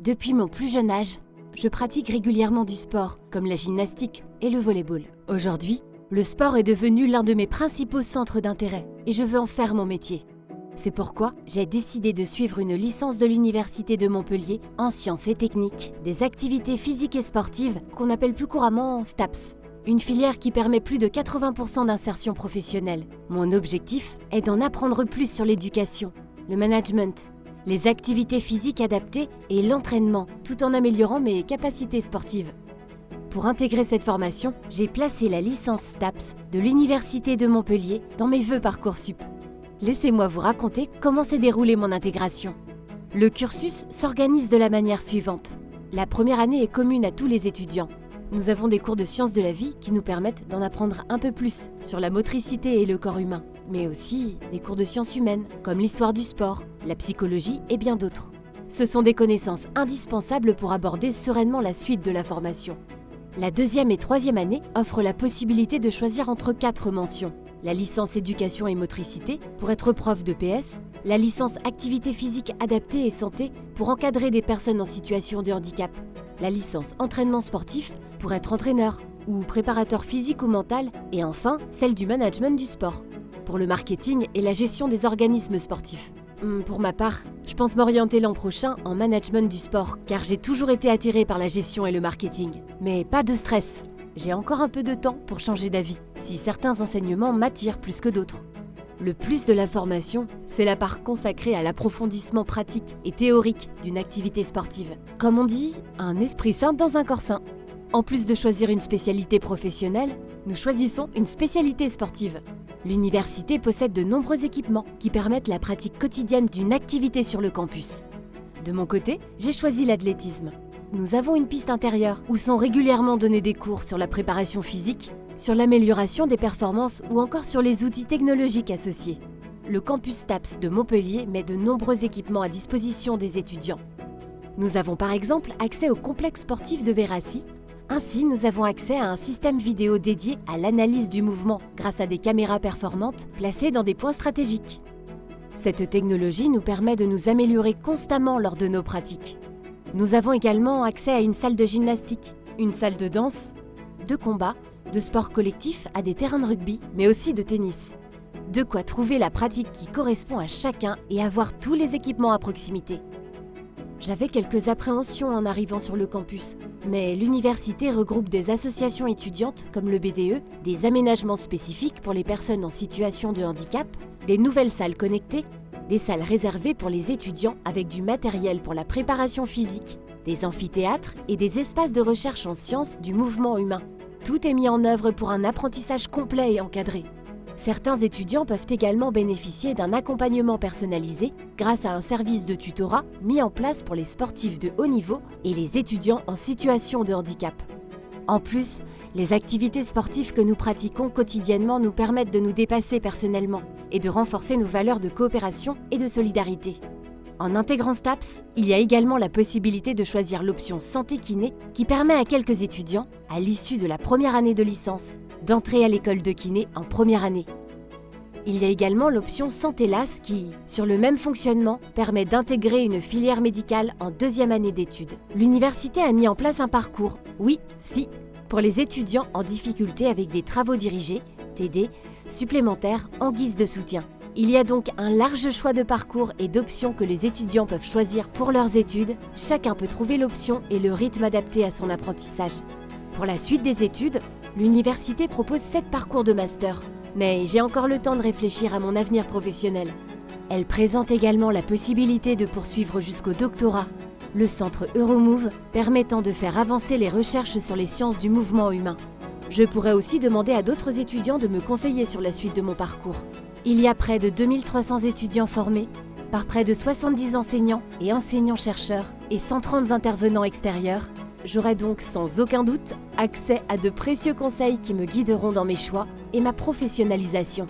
Depuis mon plus jeune âge, je pratique régulièrement du sport, comme la gymnastique et le volley-ball. Aujourd'hui, le sport est devenu l'un de mes principaux centres d'intérêt et je veux en faire mon métier. C'est pourquoi j'ai décidé de suivre une licence de l'Université de Montpellier en sciences et techniques des activités physiques et sportives qu'on appelle plus couramment STAPS. Une filière qui permet plus de 80% d'insertion professionnelle. Mon objectif est d'en apprendre plus sur l'éducation, le management, les activités physiques adaptées et l'entraînement, tout en améliorant mes capacités sportives. Pour intégrer cette formation, j'ai placé la licence STAPS de l'Université de Montpellier dans mes vœux Parcoursup. Laissez-moi vous raconter comment s'est déroulée mon intégration. Le cursus s'organise de la manière suivante. La première année est commune à tous les étudiants. Nous avons des cours de sciences de la vie qui nous permettent d'en apprendre un peu plus sur la motricité et le corps humain, mais aussi des cours de sciences humaines, comme l'histoire du sport, la psychologie et bien d'autres. Ce sont des connaissances indispensables pour aborder sereinement la suite de la formation. La deuxième et troisième année offrent la possibilité de choisir entre 4 mentions. La licence éducation et motricité pour être prof de PS, la licence activité physique adaptée et santé pour encadrer des personnes en situation de handicap, la licence entraînement sportif pour être entraîneur ou préparateur physique ou mental et enfin celle du management du sport pour le marketing et la gestion des organismes sportifs. Pour ma part, je pense m'orienter l'an prochain en management du sport car j'ai toujours été attirée par la gestion et le marketing. Mais pas de stress, j'ai encore un peu de temps pour changer d'avis si certains enseignements m'attirent plus que d'autres. Le plus de la formation, c'est la part consacrée à l'approfondissement pratique et théorique d'une activité sportive. Comme on dit, un esprit sain dans un corps sain. En plus de choisir une spécialité professionnelle, nous choisissons une spécialité sportive. L'université possède de nombreux équipements qui permettent la pratique quotidienne d'une activité sur le campus. De mon côté, j'ai choisi l'athlétisme. Nous avons une piste intérieure où sont régulièrement donnés des cours sur la préparation physique, sur l'amélioration des performances ou encore sur les outils technologiques associés. Le campus STAPS de Montpellier met de nombreux équipements à disposition des étudiants. Nous avons par exemple accès au complexe sportif de Véracy. Ainsi, nous avons accès à un système vidéo dédié à l'analyse du mouvement grâce à des caméras performantes placées dans des points stratégiques. Cette technologie nous permet de nous améliorer constamment lors de nos pratiques. Nous avons également accès à une salle de gymnastique, une salle de danse, de combat, de sport collectif à des terrains de rugby, mais aussi de tennis. De quoi trouver la pratique qui correspond à chacun et avoir tous les équipements à proximité. J'avais quelques appréhensions en arrivant sur le campus, mais l'université regroupe des associations étudiantes comme le BDE, des aménagements spécifiques pour les personnes en situation de handicap, des nouvelles salles connectées, des salles réservées pour les étudiants avec du matériel pour la préparation physique, des amphithéâtres et des espaces de recherche en sciences du mouvement humain. Tout est mis en œuvre pour un apprentissage complet et encadré. Certains étudiants peuvent également bénéficier d'un accompagnement personnalisé grâce à un service de tutorat mis en place pour les sportifs de haut niveau et les étudiants en situation de handicap. En plus, les activités sportives que nous pratiquons quotidiennement nous permettent de nous dépasser personnellement et de renforcer nos valeurs de coopération et de solidarité. En intégrant STAPS, il y a également la possibilité de choisir l'option santé-kiné qui permet à quelques étudiants, à l'issue de la première année de licence, d'entrer à l'école de kiné en première année. Il y a également l'option Santé-LAS qui, sur le même fonctionnement, permet d'intégrer une filière médicale en deuxième année d'études. L'université a mis en place un parcours, pour les étudiants en difficulté avec des travaux dirigés, TD, supplémentaires en guise de soutien. Il y a donc un large choix de parcours et d'options que les étudiants peuvent choisir pour leurs études. Chacun peut trouver l'option et le rythme adapté à son apprentissage. Pour la suite des études, l'université propose 7 parcours de master, mais j'ai encore le temps de réfléchir à mon avenir professionnel. Elle présente également la possibilité de poursuivre jusqu'au doctorat, le centre Euromove permettant de faire avancer les recherches sur les sciences du mouvement humain. Je pourrais aussi demander à d'autres étudiants de me conseiller sur la suite de mon parcours. Il y a près de 2300 étudiants formés, par près de 70 enseignants et enseignants-chercheurs et 130 intervenants extérieurs. J'aurai donc sans aucun doute accès à de précieux conseils qui me guideront dans mes choix et ma professionnalisation.